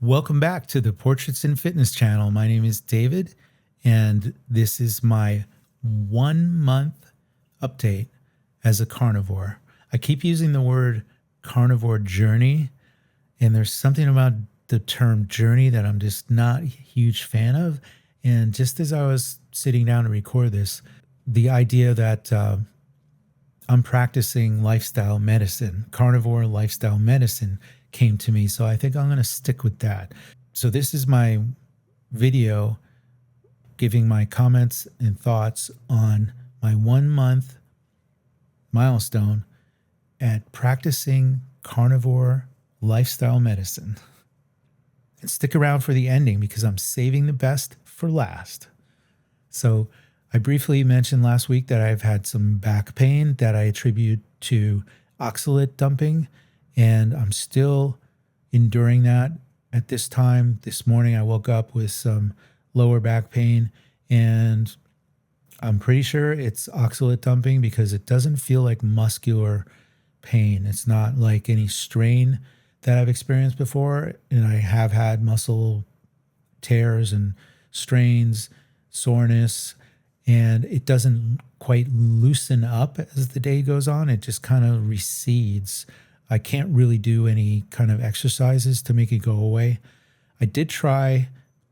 Welcome back to the Portraits in Fitness channel. My name is David, and this is my 1 month update as a carnivore. I keep using the word carnivore journey, and there's something about the term journey that I'm just not a huge fan of. And just as I was sitting down to record this, the idea that I'm practicing lifestyle medicine, carnivore lifestyle medicine came to me. So I think I'm going to stick with that. So this is my video giving my comments and thoughts on my 1 month milestone at practicing carnivore lifestyle medicine. And stick around for the ending because I'm saving the best for last. So I briefly mentioned last week that I've had some back pain that I attribute to oxalate dumping, and I'm still enduring that at this time. This morning I woke up with some lower back pain, and I'm pretty sure it's oxalate dumping because it doesn't feel like muscular pain. It's not like any strain that I've experienced before, and I have had muscle tears and strains, soreness, and it doesn't quite loosen up as the day goes on. It just kind of recedes. I can't really do any kind of exercises to make it go away. I did try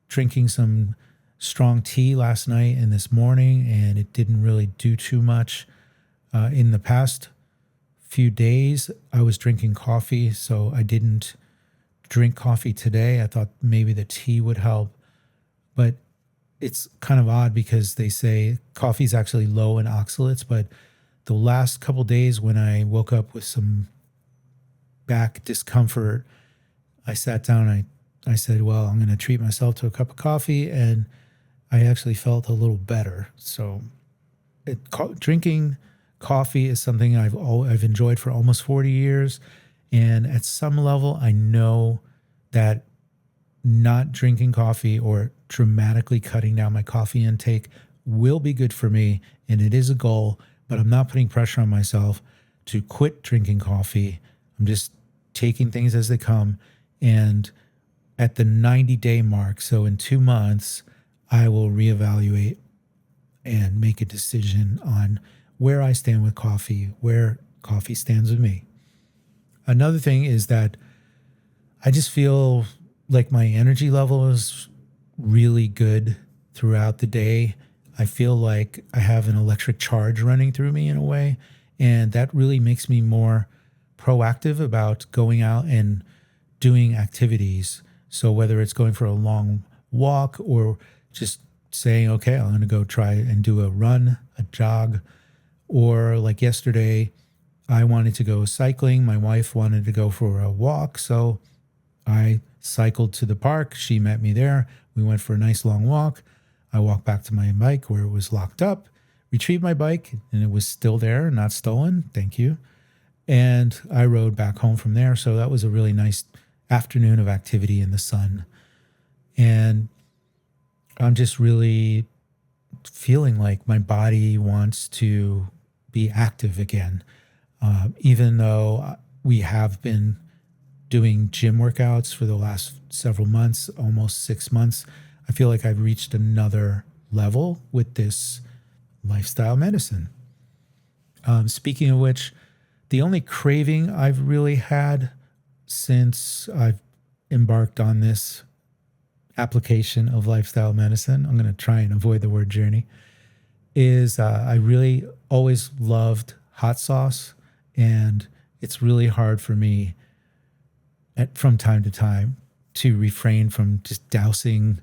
drinking some strong tea last night and this morning, and it didn't really do too much. In the past few days, I was drinking coffee, so I didn't drink coffee today. I thought maybe the tea would help, but it's kind of odd because they say coffee is actually low in oxalates, but the last couple days when I woke up with some back discomfort, I sat down and I said, well, I'm going to treat myself to a cup of coffee, and I actually felt a little better. So drinking coffee is something I've enjoyed for almost 40 years, and at some level I know that not drinking coffee or dramatically cutting down my coffee intake will be good for me, and it is a goal, but I'm not putting pressure on myself to quit drinking coffee. I'm just taking things as they come, and at the 90-day mark, so in 2 months, I will reevaluate and make a decision on where I stand with coffee, where coffee stands with me. Another thing is that I just feel like my energy level is really good throughout the day. I feel like I have an electric charge running through me in a way, and that really makes me more proactive about going out and doing activities. So whether it's going for a long walk or just saying, okay, I'm going to go try and do a run, a jog, or like yesterday, I wanted to go cycling. My wife wanted to go for a walk, so I cycled to the park. She met me there. We went for a nice long walk. I walked back to my bike where it was locked up, retrieved my bike, and it was still there, not stolen. Thank you. And I rode back home from there. So that was a really nice afternoon of activity in the sun. And I'm just really feeling like my body wants to be active again. Even though we have been doing gym workouts for the last several months, almost 6 months, I feel like I've reached another level with this lifestyle medicine. Speaking of which, the only craving I've really had since I've embarked on this application of lifestyle medicine, I'm going to try and avoid the word journey, is I really always loved hot sauce, and it's really hard for me from time to time to refrain from just dousing.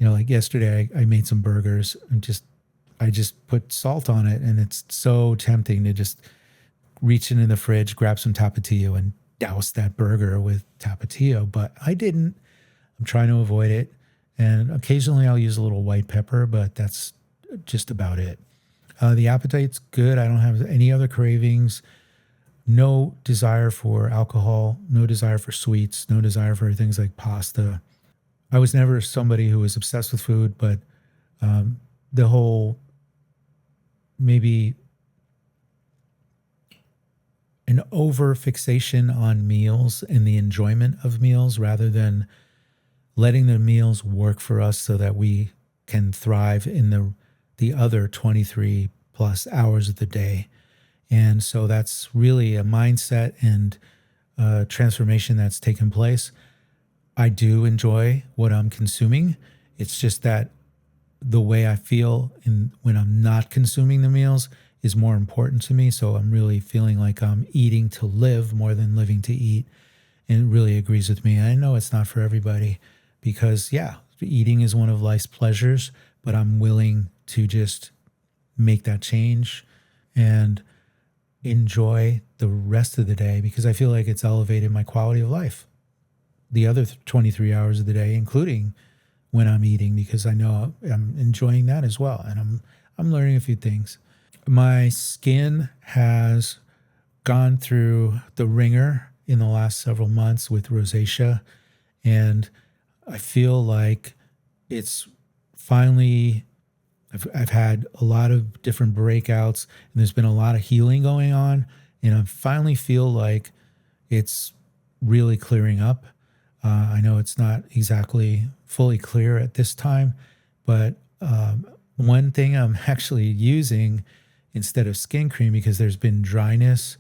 Like yesterday, I made some burgers and I just put salt on it, and it's so tempting to just reach into the fridge, grab some Tapatio, and douse that burger with Tapatio. But I didn't. I'm trying to avoid it, and occasionally I'll use a little white pepper, but that's just about it. The appetite's good. I don't have any other cravings. No desire for alcohol, no desire for sweets, no desire for things like pasta. I was never somebody who was obsessed with food, but the whole maybe an over fixation on meals and the enjoyment of meals rather than letting the meals work for us so that we can thrive in the other 23 plus hours of the day. And so that's really a mindset and transformation that's taken place. I do enjoy what I'm consuming. It's just that the way I feel when I'm not consuming the meals is more important to me. So I'm really feeling like I'm eating to live more than living to eat. And it really agrees with me. I know it's not for everybody because, yeah, eating is one of life's pleasures, but I'm willing to just make that change and enjoy the rest of the day because I feel like it's elevated my quality of life. The other 23 hours of the day, including when I'm eating, because I know I'm enjoying that as well. And I'm learning a few things. My skin has gone through the ringer in the last several months with rosacea. And I feel like it's finally, I've had a lot of different breakouts and there's been a lot of healing going on. And I finally feel like it's really clearing up. I know it's not exactly fully clear at this time, but one thing I'm actually using instead of skin cream, because there's been dryness,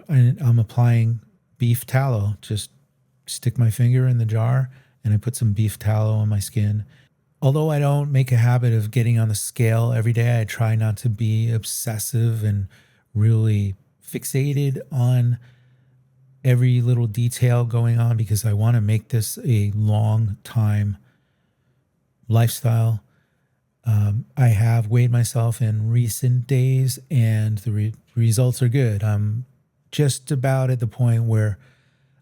and I'm applying beef tallow. Just stick my finger in the jar and I put some beef tallow on my skin. Although I don't make a habit of getting on the scale every day, I try not to be obsessive and really fixated on every little detail going on because I want to make this a long time lifestyle. I have weighed myself in recent days and the results are good. I'm just about at the point where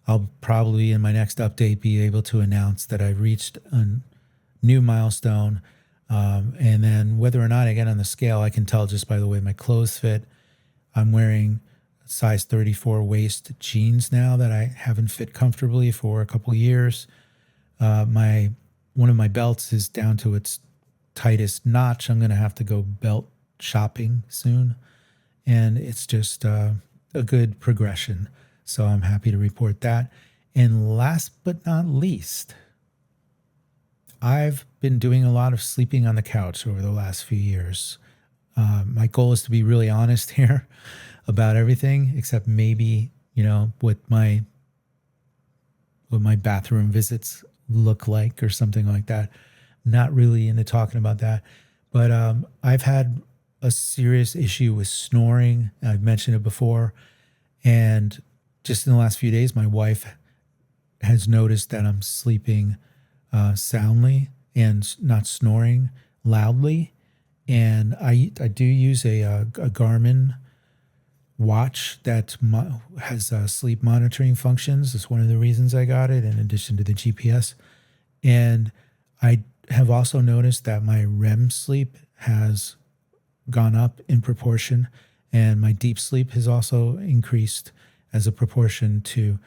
I'll probably in my next update be able to announce that I've reached a new milestone. And then whether or not I get on the scale, I can tell just by the way my clothes fit. I'm wearing size 34 waist jeans now that I haven't fit comfortably for a couple of years. One of my belts is down to its tightest notch. I'm going to have to go belt shopping soon. And it's just a good progression. So I'm happy to report that. And last but not least, I've been doing a lot of sleeping on the couch over the last few years. My goal is to be really honest here about everything, except maybe, what my bathroom visits look like or something like that. Not really into talking about that. But I've had a serious issue with snoring. I've mentioned it before. And just in the last few days, my wife has noticed that I'm sleeping soundly and not snoring loudly. And I do use a Garmin watch that has sleep monitoring functions. It's one of the reasons I got it, in addition to the GPS. And I have also noticed that my REM sleep has gone up in proportion, and my deep sleep has also increased as a proportion to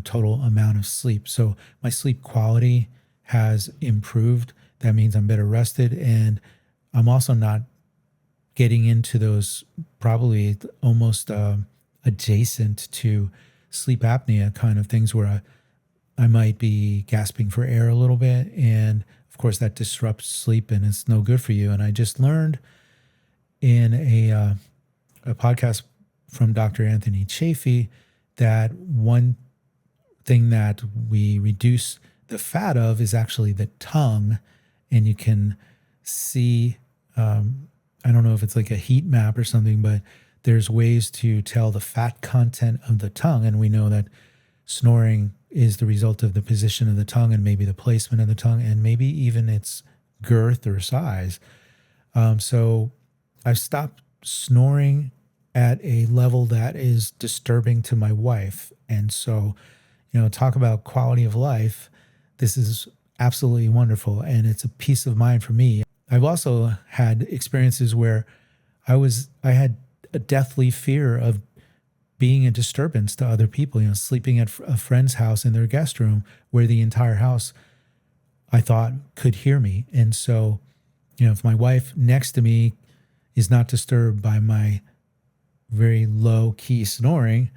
total amount of sleep. So my sleep quality has improved. That means I'm better rested, and I'm also not getting into those probably almost adjacent to sleep apnea kind of things where I might be gasping for air a little bit. And of course that disrupts sleep and it's no good for you. And I just learned in a podcast from Dr. Anthony Chafee that one thing that we reduce the fat of is actually the tongue. And you can see, I don't know if it's like a heat map or something, but there's ways to tell the fat content of the tongue. And we know that snoring is the result of the position of the tongue and maybe the placement of the tongue and maybe even its girth or size. So I've stopped snoring at a level that is disturbing to my wife. And so, talk about quality of life. This is absolutely wonderful. And it's a peace of mind for me. I've also had experiences where I had a deathly fear of being a disturbance to other people, sleeping at a friend's house in their guest room where the entire house I thought could hear me. And so, if my wife next to me is not disturbed by my very low key snoring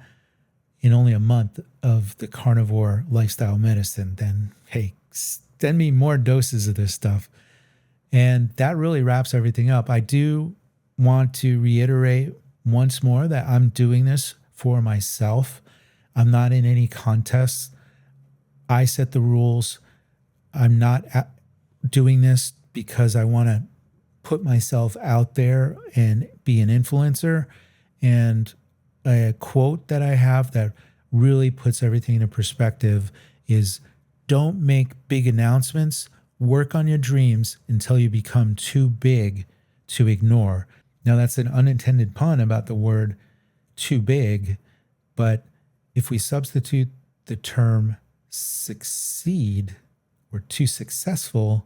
in only a month of the carnivore lifestyle medicine, then hey, send me more doses of this stuff. And that really wraps everything up. I do want to reiterate once more that I'm doing this for myself. I'm not in any contests. I set the rules. I'm not doing this because I want to put myself out there and be an influencer. And a quote that I have that really puts everything into perspective is, don't make big announcements. Work on your dreams until you become too big to ignore. Now, that's an unintended pun about the word too big, but if we substitute the term succeed or too successful,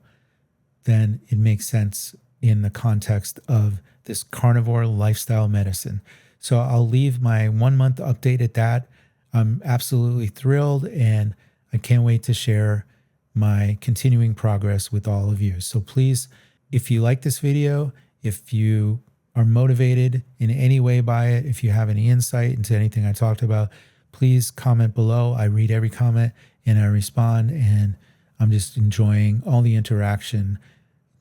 then it makes sense in the context of this carnivore lifestyle medicine. So I'll leave my 1 month update at that. I'm absolutely thrilled, and I can't wait to share my continuing progress with all of you. So please, if you like this video, if you are motivated in any way by it, if you have any insight into anything I talked about, please comment below. I read every comment and I respond, and I'm just enjoying all the interaction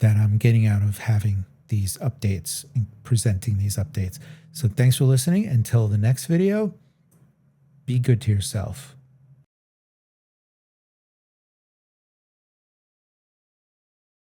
that I'm getting out of having these updates and presenting these updates. So thanks for listening. Until the next video, be good to yourself.